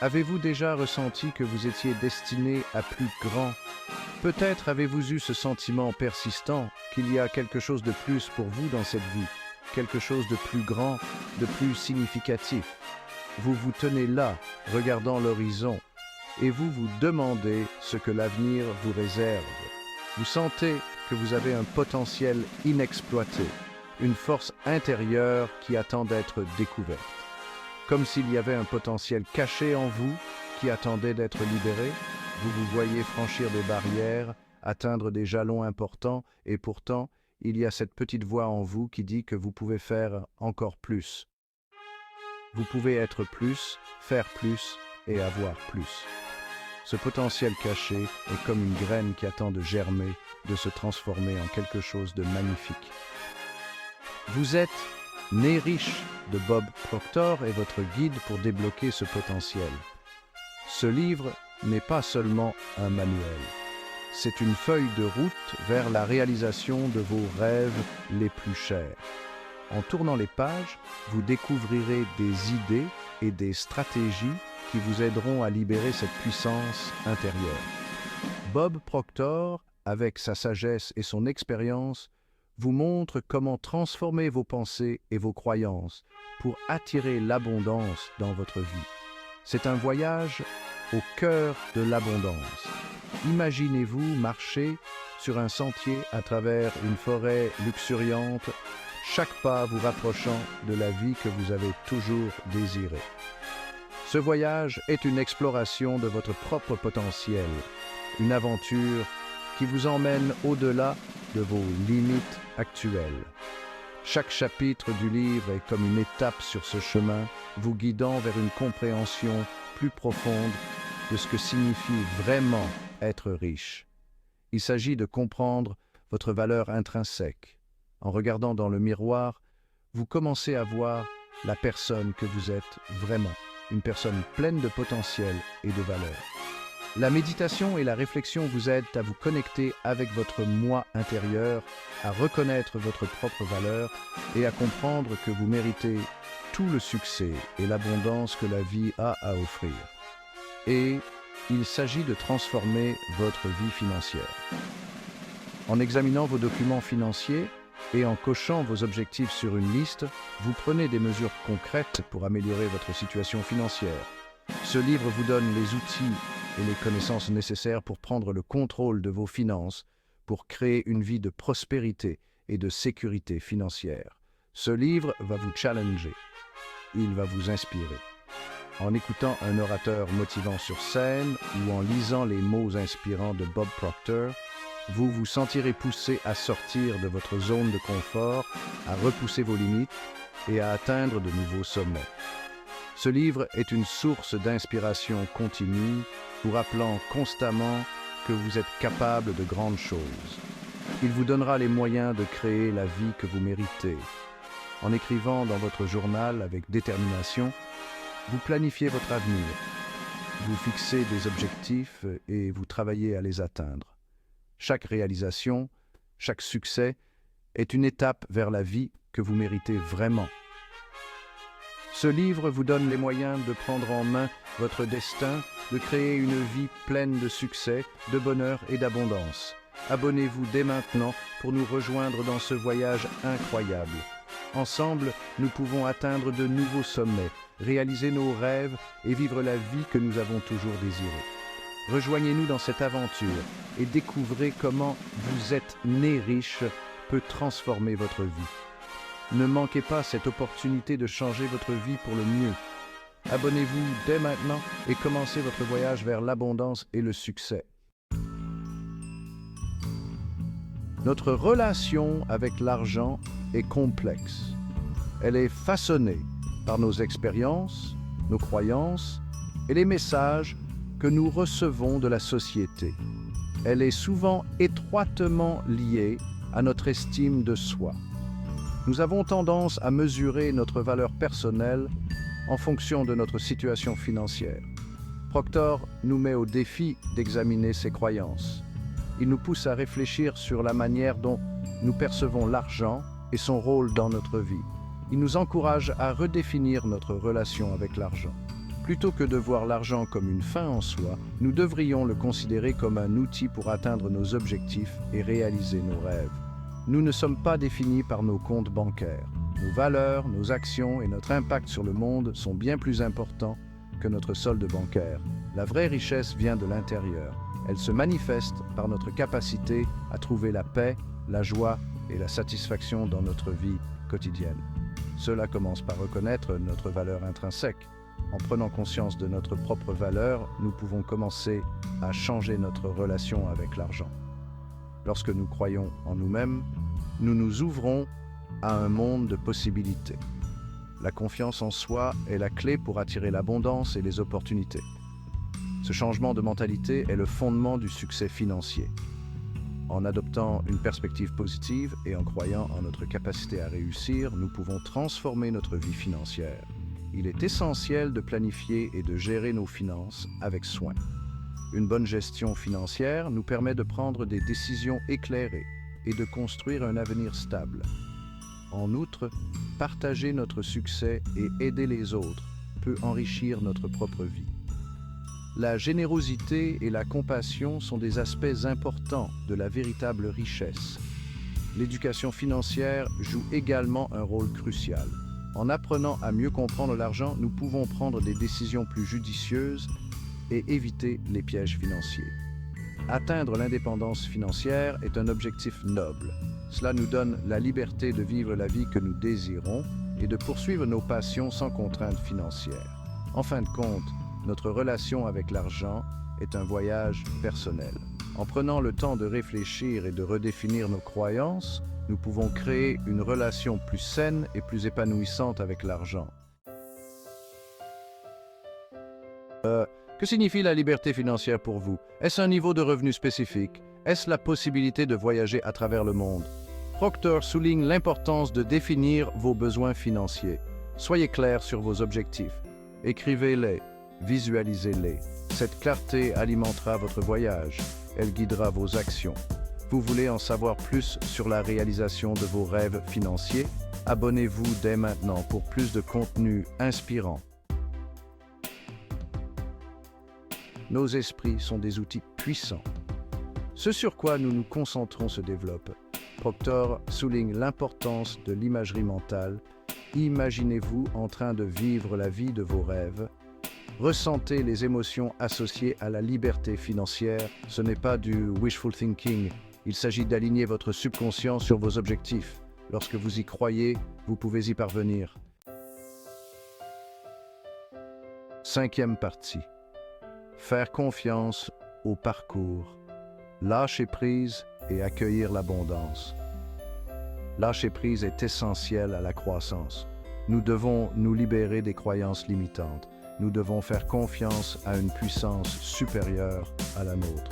Avez-vous déjà ressenti que vous étiez destiné à plus grand? Peut-être avez-vous eu ce sentiment persistant qu'il y a quelque chose de plus pour vous dans cette vie, quelque chose de plus grand, de plus significatif. Vous vous tenez là, regardant l'horizon, et vous vous demandez ce que l'avenir vous réserve. Vous sentez que vous avez un potentiel inexploité, une force intérieure qui attend d'être découverte. Comme s'il y avait un potentiel caché en vous qui attendait d'être libéré, vous vous voyez franchir des barrières, atteindre des jalons importants, et pourtant, il y a cette petite voix en vous qui dit que vous pouvez faire encore plus. Vous pouvez être plus, faire plus et avoir plus. Ce potentiel caché est comme une graine qui attend de germer, de se transformer en quelque chose de magnifique. Vous êtes Né riche de Bob Proctor est votre guide pour débloquer ce potentiel. Ce livre n'est pas seulement un manuel. C'est une feuille de route vers la réalisation de vos rêves les plus chers. En tournant les pages, vous découvrirez des idées et des stratégies qui vous aideront à libérer cette puissance intérieure. Bob Proctor, avec sa sagesse et son expérience, vous montre comment transformer vos pensées et vos croyances pour attirer l'abondance dans votre vie. C'est un voyage au cœur de l'abondance. Imaginez-vous marcher sur un sentier à travers une forêt luxuriante, chaque pas vous rapprochant de la vie que vous avez toujours désirée. Ce voyage est une exploration de votre propre potentiel, une aventure qui vous emmène au-delà de vos limites actuelles. Chaque chapitre du livre est comme une étape sur ce chemin, vous guidant vers une compréhension plus profonde de ce que signifie vraiment être riche. Il s'agit de comprendre votre valeur intrinsèque. En regardant dans le miroir, vous commencez à voir la personne que vous êtes vraiment, une personne pleine de potentiel et de valeur. La méditation et la réflexion vous aident à vous connecter avec votre moi intérieur, à reconnaître votre propre valeur et à comprendre que vous méritez tout le succès et l'abondance que la vie a à offrir. Et il s'agit de transformer votre vie financière. En examinant vos documents financiers et en cochant vos objectifs sur une liste, vous prenez des mesures concrètes pour améliorer votre situation financière. Ce livre vous donne les outils et les connaissances nécessaires pour prendre le contrôle de vos finances, pour créer une vie de prospérité et de sécurité financière. Ce livre va vous challenger. Il va vous inspirer. En écoutant un orateur motivant sur scène ou en lisant les mots inspirants de Bob Proctor, vous vous sentirez poussé à sortir de votre zone de confort, à repousser vos limites et à atteindre de nouveaux sommets. Ce livre est une source d'inspiration continue, vous rappelant constamment que vous êtes capable de grandes choses. Il vous donnera les moyens de créer la vie que vous méritez. En écrivant dans votre journal avec détermination, vous planifiez votre avenir. Vous fixez des objectifs et vous travaillez à les atteindre. Chaque réalisation, chaque succès est une étape vers la vie que vous méritez vraiment. Ce livre vous donne les moyens de prendre en main votre destin, de créer une vie pleine de succès, de bonheur et d'abondance. Abonnez-vous dès maintenant pour nous rejoindre dans ce voyage incroyable. Ensemble, nous pouvons atteindre de nouveaux sommets, réaliser nos rêves et vivre la vie que nous avons toujours désirée. Rejoignez-nous dans cette aventure et découvrez comment vous êtes né riche peut transformer votre vie. Ne manquez pas cette opportunité de changer votre vie pour le mieux. Abonnez-vous dès maintenant et commencez votre voyage vers l'abondance et le succès. Notre relation avec l'argent est complexe. Elle est façonnée par nos expériences, nos croyances et les messages que nous recevons de la société. Elle est souvent étroitement liée à notre estime de soi. Nous avons tendance à mesurer notre valeur personnelle en fonction de notre situation financière. Proctor nous met au défi d'examiner ses croyances. Il nous pousse à réfléchir sur la manière dont nous percevons l'argent et son rôle dans notre vie. Il nous encourage à redéfinir notre relation avec l'argent. Plutôt que de voir l'argent comme une fin en soi, nous devrions le considérer comme un outil pour atteindre nos objectifs et réaliser nos rêves. Nous ne sommes pas définis par nos comptes bancaires. Nos valeurs, nos actions et notre impact sur le monde sont bien plus importants que notre solde bancaire. La vraie richesse vient de l'intérieur. Elle se manifeste par notre capacité à trouver la paix, la joie et la satisfaction dans notre vie quotidienne. Cela commence par reconnaître notre valeur intrinsèque. En prenant conscience de notre propre valeur, nous pouvons commencer à changer notre relation avec l'argent. Lorsque nous croyons en nous-mêmes, nous nous ouvrons à un monde de possibilités. La confiance en soi est la clé pour attirer l'abondance et les opportunités. Ce changement de mentalité est le fondement du succès financier. En adoptant une perspective positive et en croyant en notre capacité à réussir, nous pouvons transformer notre vie financière. Il est essentiel de planifier et de gérer nos finances avec soin. Une bonne gestion financière nous permet de prendre des décisions éclairées et de construire un avenir stable. En outre, partager notre succès et aider les autres peut enrichir notre propre vie. La générosité et la compassion sont des aspects importants de la véritable richesse. L'éducation financière joue également un rôle crucial. En apprenant à mieux comprendre l'argent, nous pouvons prendre des décisions plus judicieuses et éviter les pièges financiers. Atteindre l'indépendance financière est un objectif noble. Cela nous donne la liberté de vivre la vie que nous désirons et de poursuivre nos passions sans contraintes financières. En fin de compte, notre relation avec l'argent est un voyage personnel. En prenant le temps de réfléchir et de redéfinir nos croyances, nous pouvons créer une relation plus saine et plus épanouissante avec l'argent. Que signifie la liberté financière pour vous? Est-ce un niveau de revenu spécifique? Est-ce la possibilité de voyager à travers le monde? Proctor souligne l'importance de définir vos besoins financiers. Soyez clair sur vos objectifs. Écrivez-les, visualisez-les. Cette clarté alimentera votre voyage. Elle guidera vos actions. Vous voulez en savoir plus sur la réalisation de vos rêves financiers? Abonnez-vous dès maintenant pour plus de contenu inspirant. Nos esprits sont des outils puissants. Ce sur quoi nous nous concentrons se développe. Proctor souligne l'importance de l'imagerie mentale. Imaginez-vous en train de vivre la vie de vos rêves. Ressentez les émotions associées à la liberté financière. Ce n'est pas du wishful thinking. Il s'agit d'aligner votre subconscient sur vos objectifs. Lorsque vous y croyez, vous pouvez y parvenir. 5e partie. Faire confiance au parcours. Lâcher prise et accueillir l'abondance. Lâcher prise est essentiel à la croissance. Nous devons nous libérer des croyances limitantes. Nous devons faire confiance à une puissance supérieure à la nôtre.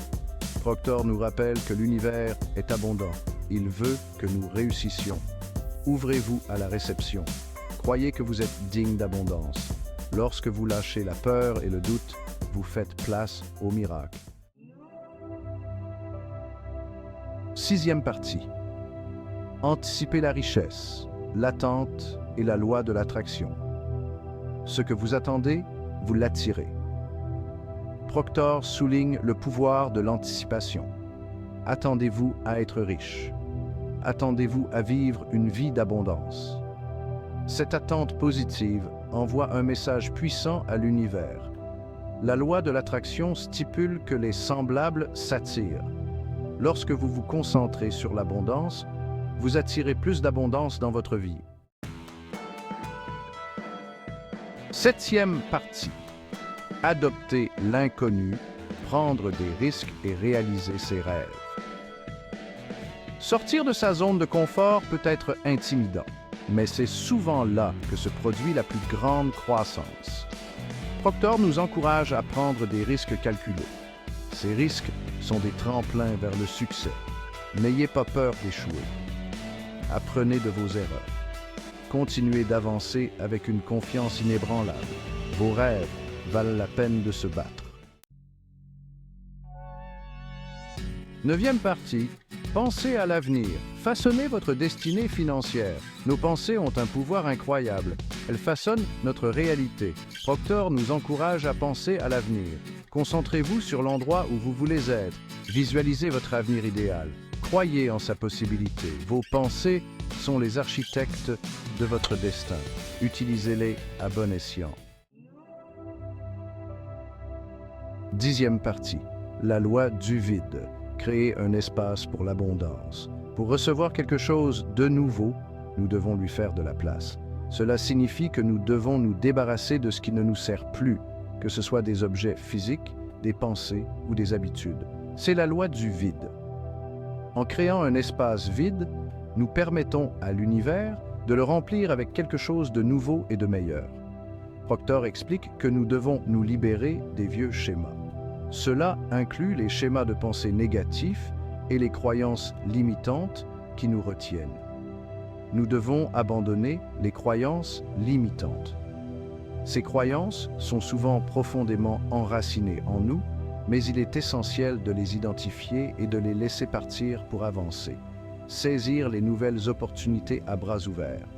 Proctor nous rappelle que l'univers est abondant. Il veut que nous réussissions. Ouvrez-vous à la réception. Croyez que vous êtes digne d'abondance. Lorsque vous lâchez la peur et le doute, vous faites place au miracle. 6e partie. Anticipez la richesse, l'attente et la loi de l'attraction. Ce que vous attendez, vous l'attirez. Proctor souligne le pouvoir de l'anticipation. Attendez-vous à être riche. Attendez-vous à vivre une vie d'abondance. Cette attente positive envoie un message puissant à l'univers. La loi de l'attraction stipule que les semblables s'attirent. Lorsque vous vous concentrez sur l'abondance, vous attirez plus d'abondance dans votre vie. 7e partie. Adopter l'inconnu, prendre des risques et réaliser ses rêves. Sortir de sa zone de confort peut être intimidant, mais c'est souvent là que se produit la plus grande croissance. Proctor nous encourage à prendre des risques calculés. Ces risques sont des tremplins vers le succès. N'ayez pas peur d'échouer. Apprenez de vos erreurs. Continuez d'avancer avec une confiance inébranlable. Vos rêves valent la peine de se battre. 9e partie. Pensez à l'avenir. Façonnez votre destinée financière. Nos pensées ont un pouvoir incroyable. Elles façonnent notre réalité. Proctor nous encourage à penser à l'avenir. Concentrez-vous sur l'endroit où vous voulez être. Visualisez votre avenir idéal. Croyez en sa possibilité. Vos pensées sont les architectes de votre destin. Utilisez-les à bon escient. 10e partie. La loi du vide. Créer un espace pour l'abondance. Pour recevoir quelque chose de nouveau, nous devons lui faire de la place. Cela signifie que nous devons nous débarrasser de ce qui ne nous sert plus, que ce soit des objets physiques, des pensées ou des habitudes. C'est la loi du vide. En créant un espace vide, nous permettons à l'univers de le remplir avec quelque chose de nouveau et de meilleur. Proctor explique que nous devons nous libérer des vieux schémas. Cela inclut les schémas de pensée négatifs et les croyances limitantes qui nous retiennent. Nous devons abandonner les croyances limitantes. Ces croyances sont souvent profondément enracinées en nous, mais il est essentiel de les identifier et de les laisser partir pour avancer. Saisir les nouvelles opportunités à bras ouverts.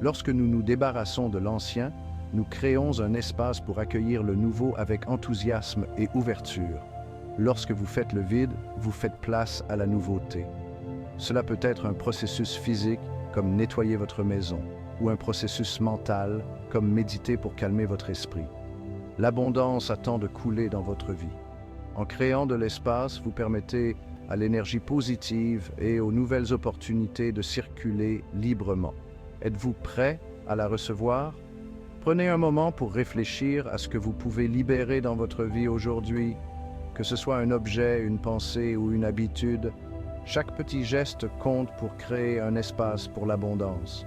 Lorsque nous nous débarrassons de l'ancien, nous créons un espace pour accueillir le nouveau avec enthousiasme et ouverture. Lorsque vous faites le vide, vous faites place à la nouveauté. Cela peut être un processus physique, comme nettoyer votre maison, ou un processus mental, comme méditer pour calmer votre esprit. L'abondance attend de couler dans votre vie. En créant de l'espace, vous permettez à l'énergie positive et aux nouvelles opportunités de circuler librement. Êtes-vous prêt à la recevoir? Prenez un moment pour réfléchir à ce que vous pouvez libérer dans votre vie aujourd'hui, que ce soit un objet, une pensée ou une habitude. Chaque petit geste compte pour créer un espace pour l'abondance.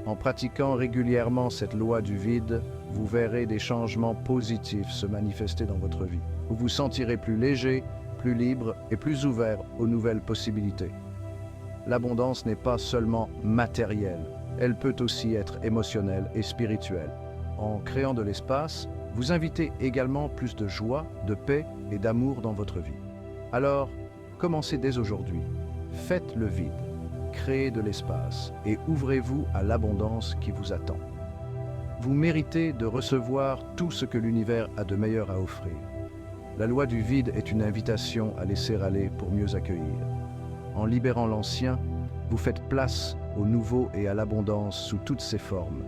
En pratiquant régulièrement cette loi du vide, vous verrez des changements positifs se manifester dans votre vie. Vous vous sentirez plus léger, plus libre et plus ouvert aux nouvelles possibilités. L'abondance n'est pas seulement matérielle. Elle peut aussi être émotionnelle et spirituelle. En créant de l'espace, vous invitez également plus de joie, de paix et d'amour dans votre vie. Alors, commencez dès aujourd'hui. Faites le vide, créez de l'espace et ouvrez-vous à l'abondance qui vous attend. Vous méritez de recevoir tout ce que l'univers a de meilleur à offrir. La loi du vide est une invitation à laisser aller pour mieux accueillir. En libérant l'ancien, vous faites place au nouveau et à l'abondance sous toutes ses formes.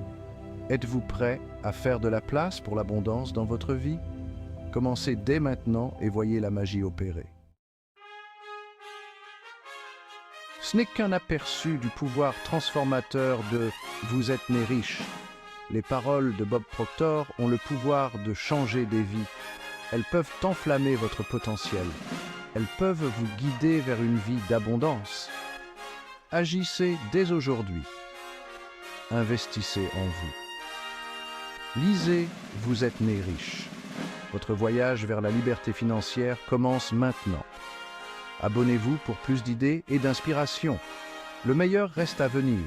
Êtes-vous prêt à faire de la place pour l'abondance dans votre vie? Commencez dès maintenant et voyez la magie opérer. Ce n'est qu'un aperçu du pouvoir transformateur de « Vous êtes né riche ». Les paroles de Bob Proctor ont le pouvoir de changer des vies. Elles peuvent enflammer votre potentiel. Elles peuvent vous guider vers une vie d'abondance. Agissez dès aujourd'hui. Investissez en vous. Lisez « Vous êtes né riche ». Votre voyage vers la liberté financière commence maintenant. Abonnez-vous pour plus d'idées et d'inspiration. Le meilleur reste à venir.